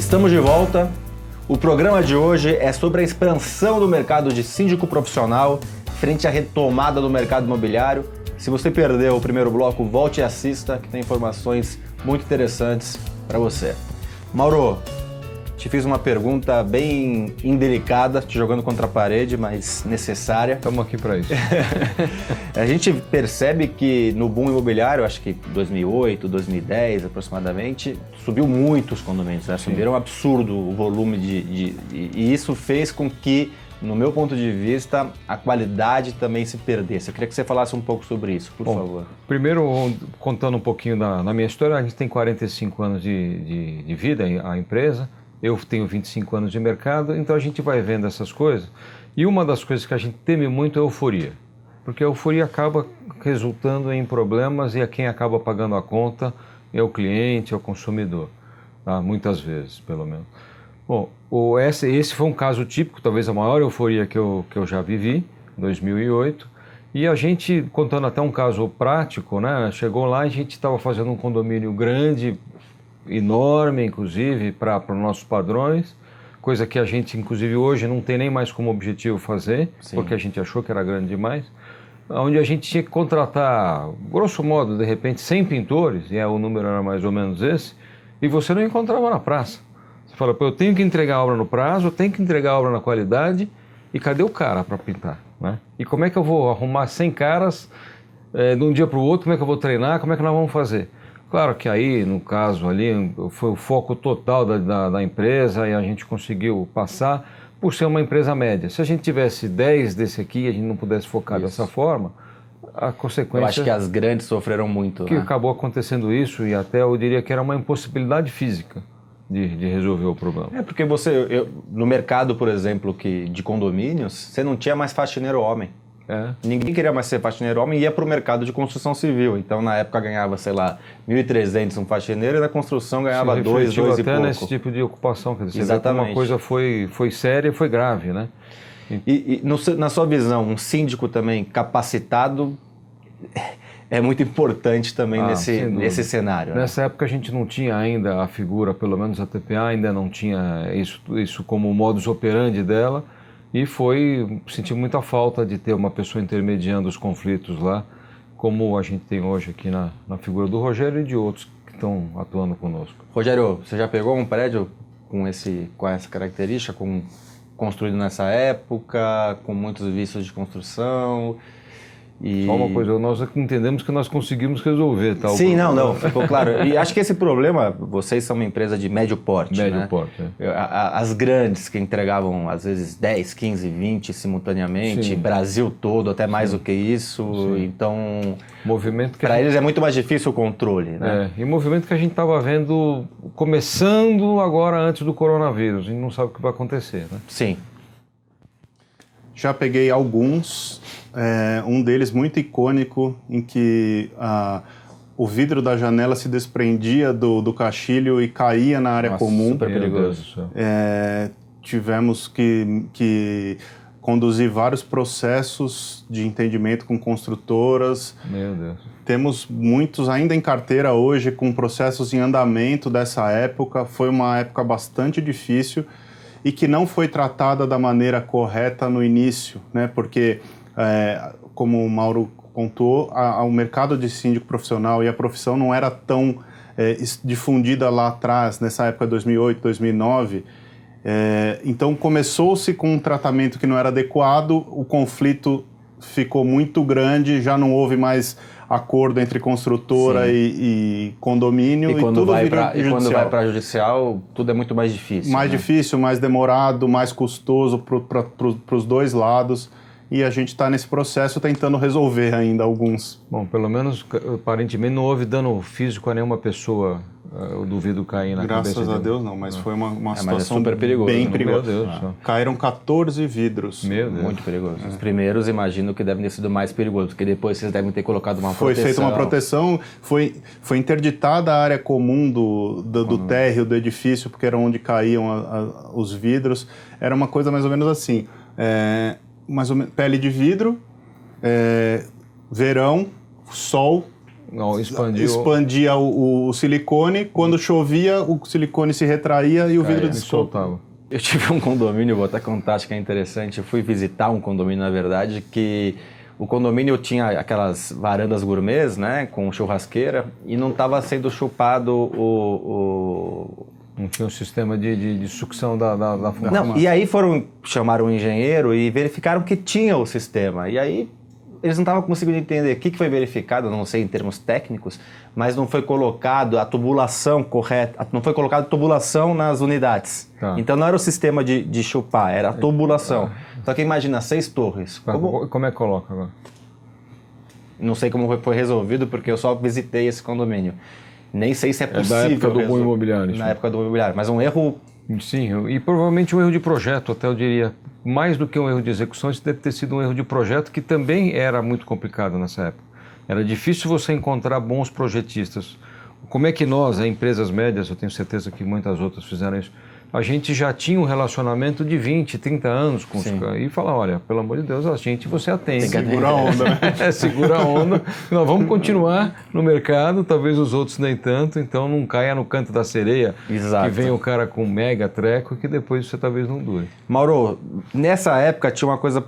Estamos de volta. O programa de hoje é sobre a expansão do mercado de síndico profissional frente à retomada do mercado imobiliário. Se você perdeu o primeiro bloco, volte e assista, que tem informações muito interessantes para você. Mauro, te fiz uma pergunta bem indelicada, te jogando contra a parede, mas necessária. Estamos aqui para isso. A gente percebe que no boom imobiliário, acho que 2008, 2010 aproximadamente, subiu muito os condomínios, né? Subiram um absurdo o volume e isso fez com que, no meu ponto de vista, a qualidade também se perdesse. Eu queria que você falasse um pouco sobre isso, por favor. Primeiro, contando um pouquinho da minha história, a gente tem 45 anos de vida, a empresa. Eu tenho 25 anos de mercado, então a gente vai vendo essas coisas. E uma das coisas que a gente teme muito é a euforia. Porque a euforia acaba resultando em problemas e quem acaba pagando a conta é o cliente, é o consumidor. Tá? Muitas vezes, pelo menos. Bom, esse foi um caso típico, talvez a maior euforia que eu já vivi, em 2008. E a gente, contando até um caso prático, né? Chegou lá e a gente estava fazendo um condomínio grande, enorme, inclusive, para os nossos padrões, coisa que a gente, inclusive, hoje não tem nem mais como objetivo fazer, Sim. porque a gente achou que era grande demais, onde a gente tinha que contratar, grosso modo, de repente, 100 pintores, e o número era mais ou menos esse, e você não encontrava na praça. Você fala, pô, eu tenho que entregar a obra no prazo, eu tenho que entregar a obra na qualidade, e cadê o cara para pintar? Né? E como é que eu vou arrumar 100 caras de um dia para o outro, como é que eu vou treinar, como é que nós vamos fazer? Claro que aí, no caso ali, foi o foco total da empresa e a gente conseguiu passar por ser uma empresa média. Se a gente tivesse 10 desse aqui e a gente não pudesse focar dessa forma, a consequência... Eu acho que as grandes sofreram muito, que né? acabou acontecendo isso e até eu diria que era uma impossibilidade física de resolver o problema. É porque no mercado, por exemplo, de condomínios, você não tinha mais faxineiro homem. Ninguém queria mais ser faxineiro homem e ia para o mercado de construção civil. Então, na época, ganhava, sei lá, 1.300 um faxineiro e na construção ganhava 2 e pouco. Até nesse tipo de ocupação, quer dizer, Exatamente. Uma coisa foi séria e foi grave, né? Na sua visão, um síndico também capacitado é muito importante também nesse cenário. Nessa época a gente não tinha ainda a figura, pelo menos a TPA ainda não tinha isso como modus operandi dela. E senti muita falta de ter uma pessoa intermediando os conflitos lá, como a gente tem hoje aqui na figura do Rogério e de outros que estão atuando conosco. Rogério, você já pegou um prédio com essa característica, construído nessa época, com muitos vícios de construção? Só uma coisa, nós entendemos que nós conseguimos resolver. Tá? Sim, não, ficou claro. E acho que esse problema, vocês são uma empresa de médio porte, Médio porte, As grandes que entregavam, às vezes, 10, 15, 20 simultaneamente, Sim. Brasil todo, até mais do que isso. Sim. Então, para eles é muito mais difícil o controle, né? E o movimento que a gente estava vendo começando agora antes do coronavírus. A gente não sabe o que vai acontecer, né? Sim. Já peguei alguns, um deles muito icônico, em que o vidro da janela se desprendia do caixilho e caía na área comum. Super perigoso. Tivemos que conduzir vários processos de entendimento com construtoras. Meu Deus. Temos muitos ainda em carteira hoje, com processos em andamento dessa época. Foi uma época bastante difícil e que não foi tratada da maneira correta no início, né? Porque, como o Mauro contou, o mercado de síndico profissional e a profissão não era tão difundida lá atrás, nessa época de 2008, 2009. Então, começou-se com um tratamento que não era adequado, o conflito ficou muito grande, já não houve mais acordo entre construtora e condomínio. E quando vai para judicial, tudo é muito mais difícil. Mais difícil, mais demorado, mais custoso para os dois lados. E a gente está nesse processo tentando resolver ainda alguns. Bom, pelo menos, aparentemente, não houve dano físico a nenhuma pessoa. Eu duvido cair na cabeça. Graças a Deus não, mas foi uma situação super perigosa, bem perigosa. Meu Deus. Caíram 14 vidros. Meu Deus. Muito perigoso. Os primeiros, imagino que devem ter sido mais perigosos, porque depois vocês devem ter colocado uma proteção. Foi feita uma proteção, foi interditada a área comum do térreo, do edifício, porque era onde caíam os vidros. Era uma coisa mais ou menos assim, mais ou menos, pele de vidro, verão, sol, Não, expandia o silicone, quando chovia o silicone se retraía e o vidro soltava. Eu tive um condomínio, vou até contar, acho que é interessante, eu fui visitar um condomínio, na verdade, que o condomínio tinha aquelas varandas gourmets, né, com churrasqueira, e não estava sendo chupado Não tinha um sistema de sucção da fumaça. Não, e aí chamaram um engenheiro e verificaram que tinha o sistema. E aí eles não estavam conseguindo entender o que foi verificado, não sei em termos técnicos, mas não foi colocado a tubulação correta, não foi colocada a tubulação nas unidades. Tá. Então não era o sistema de chupar, era a tubulação. Só que imagina, 6 torres. Como é que coloca agora? Não sei como foi resolvido, porque eu só visitei esse condomínio. Nem sei se é possível. Da época do boom imobiliário. Na época do imobiliário, mas um erro... Sim, e provavelmente um erro de projeto, até eu diria. Mais do que um erro de execução, isso deve ter sido um erro de projeto, que também era muito complicado nessa época. Era difícil você encontrar bons projetistas. Como é que nós, empresas médias, eu tenho certeza que muitas outras fizeram isso, a gente já tinha um relacionamento de 20, 30 anos com os caras. E fala, olha, pelo amor de Deus, a gente você atende. Segura a onda, né? Segura a onda. Nós vamos continuar no mercado, talvez os outros nem tanto, então não caia no canto da sereia. Exato. Que vem o cara com mega treco que depois você talvez não dure. Mauro, nessa época tinha uma coisa,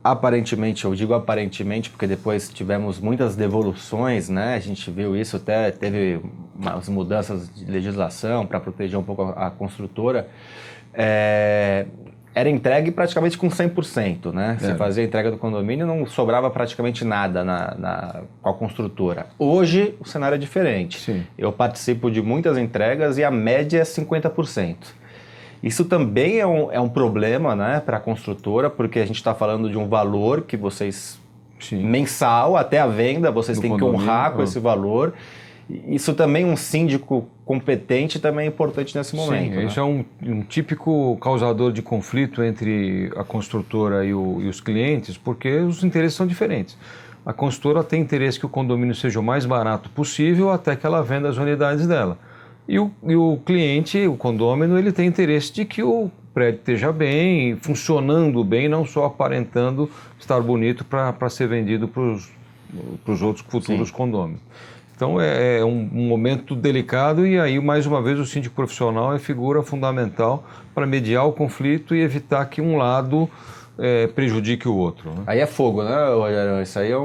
aparentemente, eu digo aparentemente, porque depois tivemos muitas devoluções, né? A gente viu isso, até teve umas mudanças de legislação para proteger um pouco a construtora. Era entregue praticamente com 100%, né? Você fazia a entrega do condomínio, não sobrava praticamente nada com a construtora. Hoje, o cenário é diferente. Sim. Eu participo de muitas entregas e a média é 50%. Isso também é um problema, né, para a construtora, porque a gente está falando de um valor que vocês, mensal, até a venda, vocês têm que honrar com esse valor. Isso também, um síndico competente também é importante nesse momento. Sim, isso é um típico causador de conflito entre a construtora e os clientes, porque os interesses são diferentes. A construtora tem interesse que o condomínio seja o mais barato possível até que ela venda as unidades dela. E o cliente, o condômino, ele tem interesse de que o prédio esteja bem, funcionando bem, não só aparentando estar bonito para ser vendido para os outros futuros condôminos. Então é um momento delicado e aí, mais uma vez, o síndico profissional é figura fundamental para mediar o conflito e evitar que um lado prejudique o outro. Né? Aí é fogo, né, Rogério? Isso aí é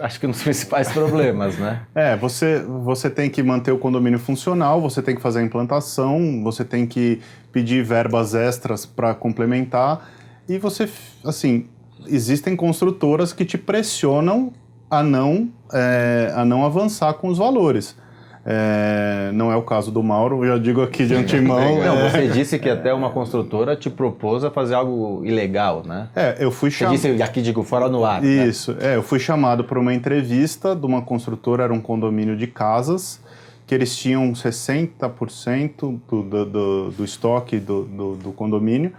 acho que um dos principais problemas, né? Você tem que manter o condomínio funcional, você tem que fazer a implantação, você tem que pedir verbas extras para complementar e você, assim, existem construtoras que te pressionam a não avançar com os valores. Não é o caso do Mauro, eu já digo aqui de antemão. Não, você disse que até uma construtora te propôs a fazer algo ilegal, né? Eu fui chamado... Você disse aqui, digo, fora no ar. Isso, né? Eu fui chamado para uma entrevista de uma construtora, era um condomínio de casas, que eles tinham 60% do estoque do condomínio,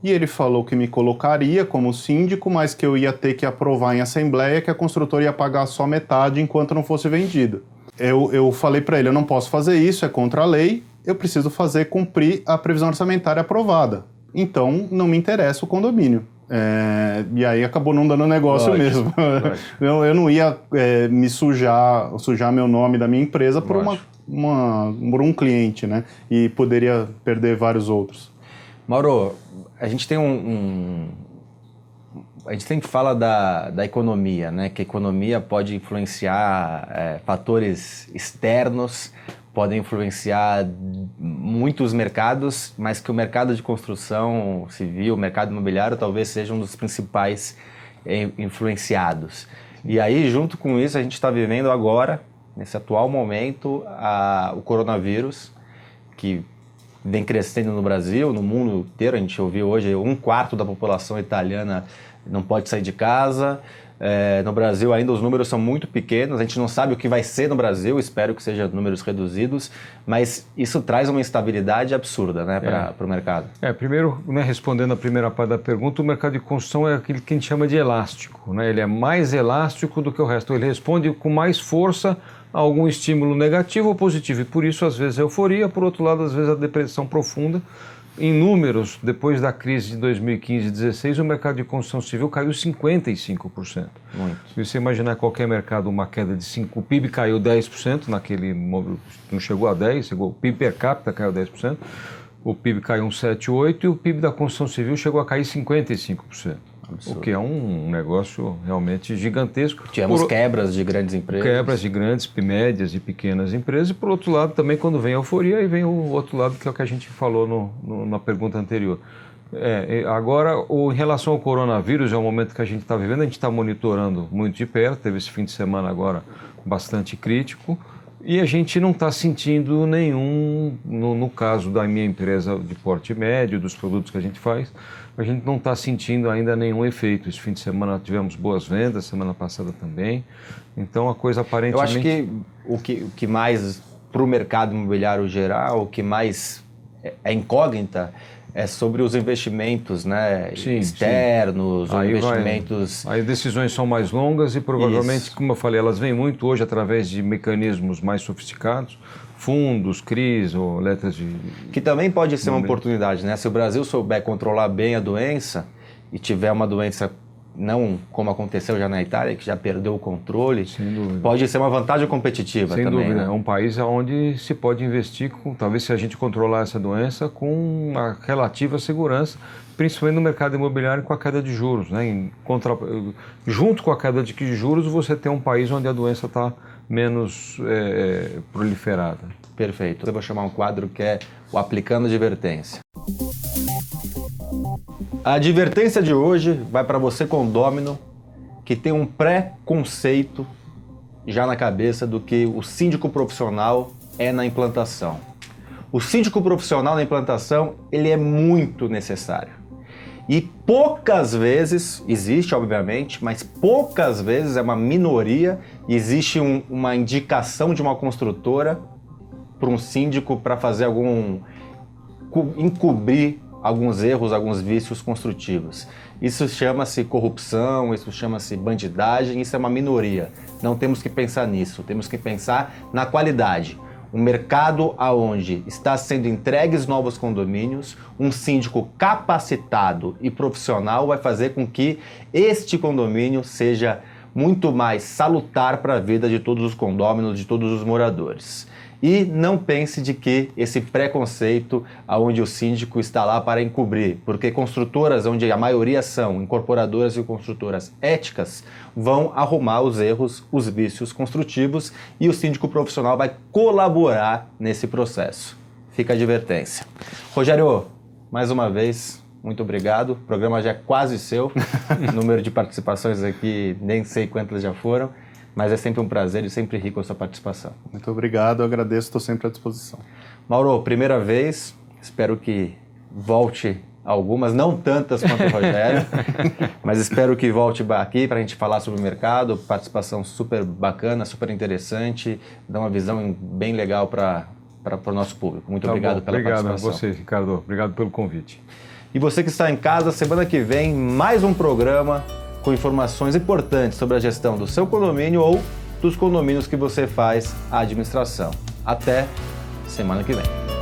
e ele falou que me colocaria como síndico, mas que eu ia ter que aprovar em assembleia que a construtora ia pagar só metade enquanto não fosse vendido. Eu falei para ele, eu não posso fazer isso, é contra a lei, eu preciso cumprir a previsão orçamentária aprovada. Então, não me interessa o condomínio. E aí acabou não dando negócio mesmo. Eu não ia sujar meu nome da minha empresa por um cliente, né? E poderia perder vários outros. Mauro, a gente tem a gente sempre fala da economia, né? Que a economia pode influenciar fatores externos, podem influenciar muitos mercados, mas que o mercado de construção civil, o mercado imobiliário, talvez seja um dos principais influenciados. E aí, junto com isso, a gente está vivendo agora, nesse atual momento, o coronavírus, que vem crescendo no Brasil, no mundo inteiro. A gente ouviu hoje 1/4 da população italiana não pode sair de casa. No Brasil ainda os números são muito pequenos, a gente não sabe o que vai ser no Brasil, espero que sejam números reduzidos, mas isso traz uma instabilidade absurda, né, para o mercado. Primeiro, né, respondendo a primeira parte da pergunta, o mercado de construção é aquele que a gente chama de elástico, né? Ele é mais elástico do que o resto, ele responde com mais força a algum estímulo negativo ou positivo, e por isso às vezes a euforia, por outro lado às vezes a depressão profunda, em números, depois da crise de 2015 e 2016, o mercado de construção civil caiu 55%. Muito. Se você imaginar qualquer mercado, uma queda de 5%, o PIB caiu 10%, não chegou a 10%, o PIB per capita caiu 10%, o PIB caiu uns 7, 8% e o PIB da construção civil chegou a cair 55%. Absurdo. O que é um negócio realmente gigantesco. Tivemos quebras de grandes empresas. Quebras de grandes, médias e pequenas empresas. E, por outro lado, também quando vem a euforia, aí vem o outro lado, que é o que a gente falou na pergunta anterior. Agora, em relação ao coronavírus, é o momento que a gente está vivendo, a gente está monitorando muito de perto, teve esse fim de semana agora bastante crítico, e a gente não está sentindo nenhum, no caso da minha empresa de porte médio, dos produtos que a gente faz, a gente não está sentindo ainda nenhum efeito. Esse fim de semana tivemos boas vendas, semana passada também. Então a coisa aparentemente... Eu acho que o que mais, para o mercado imobiliário geral, o que mais é incógnita é sobre os investimentos, né? Sim, externos, ou investimentos... Aí decisões são mais longas e provavelmente, Isso. como eu falei, elas vêm muito hoje através de mecanismos mais sofisticados, fundos, CRIs ou letras de... Que também pode ser uma oportunidade, né? Se o Brasil souber controlar bem a doença e tiver uma doença, não como aconteceu já na Itália, que já perdeu o controle, pode ser uma vantagem competitiva também. Sem dúvida, né? É um país onde se pode investir, talvez se a gente controlar essa doença, com uma relativa segurança, principalmente no mercado imobiliário com a queda de juros, né? Junto com a queda de juros, você tem um país onde a doença está menos proliferada. Perfeito. Eu vou chamar um quadro que é o Aplicando Advertência. A advertência de hoje vai para você, condômino, que tem um pré-conceito já na cabeça do que o síndico profissional é na implantação. O síndico profissional na implantação, ele é muito necessário. E poucas vezes, existe obviamente, mas poucas vezes é uma minoria, existe uma indicação de uma construtora para um síndico para fazer encobrir alguns erros, alguns vícios construtivos. Isso chama-se corrupção, isso chama-se bandidagem, isso é uma minoria. Não temos que pensar nisso, temos que pensar na qualidade. Um mercado onde está sendo entregues novos condomínios, um síndico capacitado e profissional vai fazer com que este condomínio seja muito mais salutar para a vida de todos os condôminos, de todos os moradores. E não pense de que esse preconceito onde o síndico está lá para encobrir, porque construtoras, onde a maioria são incorporadoras e construtoras éticas, vão arrumar os erros, os vícios construtivos e o síndico profissional vai colaborar nesse processo. Fica a advertência. Rogério, mais uma vez, muito obrigado. O programa já é quase seu. O número de participações aqui, nem sei quantas já foram. Mas é sempre um prazer e sempre rico a sua participação. Muito obrigado, eu agradeço, estou sempre à disposição. Mauro, primeira vez, espero que volte algumas, não tantas quanto o Rogério, mas espero que volte aqui para a gente falar sobre o mercado, participação super bacana, super interessante, dá uma visão bem legal para o nosso público. Muito obrigado pela participação. Obrigado a você, Ricardo. Obrigado pelo convite. E você que está em casa, semana que vem, mais um programa com informações importantes sobre a gestão do seu condomínio ou dos condomínios que você faz a administração. Até semana que vem.